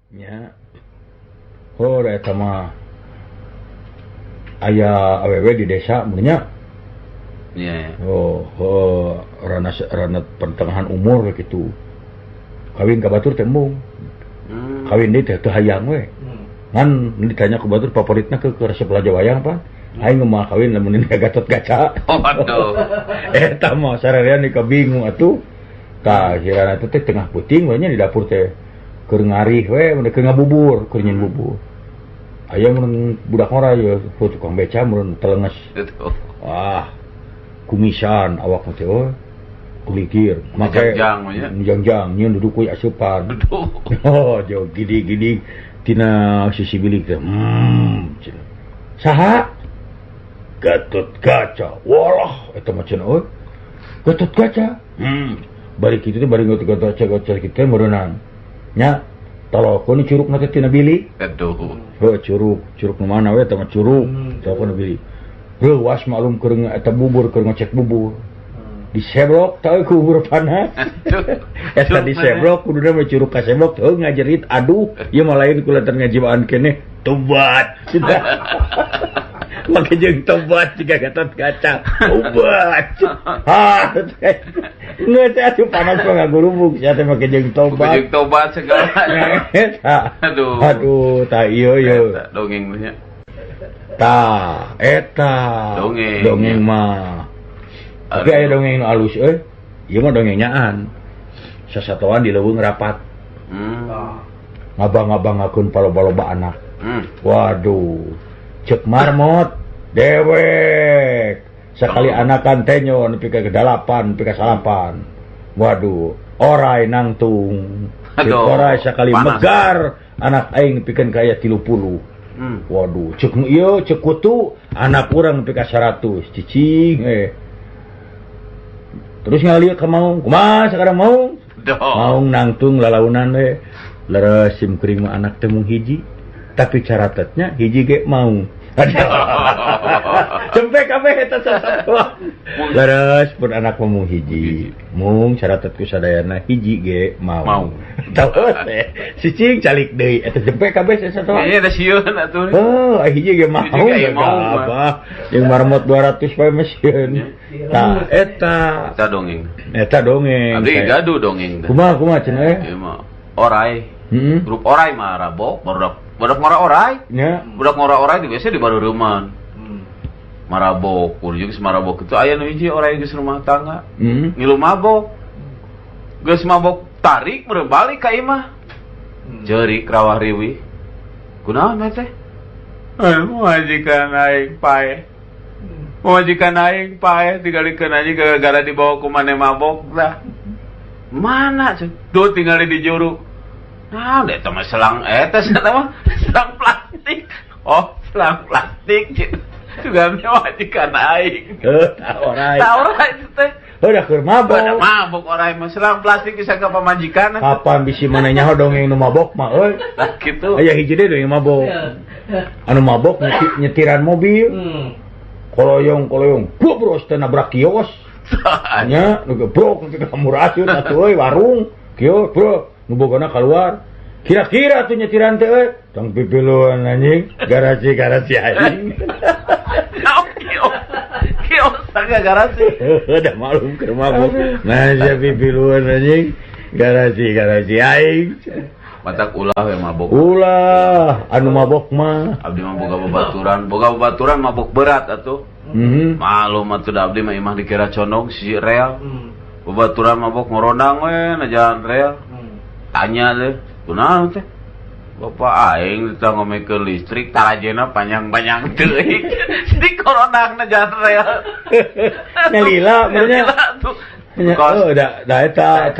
nya eta mah aya awewe di desa nya. Iya. Rana pertengahan umur gitu. Kawin ka batur teh embung. Kawin deui teh teu hayang we. Ngan ditanya ku batur favoritna ke resep Raja Wayang apa? Aing mah kawin lamun ini Gatot Kaca. Waduh. Eta mah sarerean nika bingung atuh. Tah hirana teh tengah puting we nya di dapur teh keur ngarih we mun keur ngabubur, keur nyin bubur. Aya mun budak ngora ye tukang beca mun telenges. Wah. Kumisan awak teh kuligir make jangjang nyeun duduk we asupan. Oh jauh gidi-gidi tina sisi bilik teh. Saha? Gatot Kaca. Walah eta mah cenah euy. Gatot Kaca. Bari kitu teh bari Gatot Kaca kitu meureunana. Nya talokon curug na teh tina bilik. Aduh. Heuh curug nu mana we eta mah curug. Talokon bilik. Ruas malum keur eta bubur keur ngecek bubur. Disebrok teu ku bubur panas. Eta disebrok kuduna mah curug ka sebrok teu ngajerit aduh ieu mah lain kulantar ngajibaan keneh tobat. Make jeung tobat jiga Gatot Kaca. Tobat. Ha. Ngeut atuh panas mah ngagurubuk sia teh make jeung tobat. Make jeung tobat segala. Aduh tah ieu. Dongeng nya. Tah, eta dongeng mah. Oke aya dongeng alus euy. Ieu mah dongeng nyaan. Sasatoan di leuweung rapat. Ngabang-ngabangakeun paloba-loba anak. Waduh. Cek marmot dewek. Sakali anakan teh nyo nepi ka 8, nepi ka 8. Waduh, orai nangtung. Orai sakali megar anak aing nepikeun ka aya 30. Waduh, cek ieu cek kutu anak urang nepi ka 100 cicing Terus ngalieu ka maung, kumaha sakarang maung? Maung nangtung lalaunan we. Leres sim kuring mah anak teh mung hiji, tapi caratetnya hiji ge maung. Cempe kabeh eta sasatoa. Leres pun anak mung hiji. Mung caratet ku sadayana hiji ge maung. Tau teh cicing calik deui eta cempe kabeh sasatoa. Ieu teh sieun atuh. Hiji ge maung. Abah jeung marmot 200 bae mesieun. Tah eta dongeng. Eta dongeng. Abdi gaduh dongeng teh. Kumaha cenah? Ieu mah orai. Grup orai mah rabok barudak ngora orai. Nya. Budak ngora orai di biasa di bareureumman. Marabok, kudu geus marabok itu aya nu hiji orai geus rumah tangga. Ngilu mabok. Geus mabok tarik meureun balik ka imah. Jeurik rawah riwih. Kunaon teh? Majikan aing pae. Majikan aing pae tinggalikeun anjing gara-gara dibawa ku maneh mabok lah. Mana cenah? Duh tinggal di juru. Nah, eta mah selang selang plastik. Oh, selang plastik. Juga majikan aing. Orai. Tah orai teh. Udah keur mabok. Udah mabok orai mah selang plastik bisa ka pamajikan. Kapan bisi mana nyaho dongeng nu mabok mah euy. Lah kitu. Aya hiji deui dongeng mabok. Anu mabok nyetiran mobil. Koloyong. Bobros teh nabrak kios. Nya nu gebrok nepi ka murasieun atuh euy warung. Kios, bro. Nu bogana keluar. Kira-kira tuh nyetiran teh euy. Tong pipiluan anjing, garasi anjing. Kios tangga garasi. Udah malum keur mabok. Nah, sia pipiluan anjing, garasi aing. Matak ulah we mabok. Ulah, anu mabok mah. Abdi mah boga babaturan mabok berat atuh. Malum atuh da abdi mah imah dikira condong si real. Babaturan mabok ngorondang we na jalan real. Tanya deh, kunaon teh? Bapak aing ditah ngomekeun listrik tarajena panjang-panjang teuing. Di korondang na jalan real. Nyalila bener. Nyalila tuh. Oh, da eta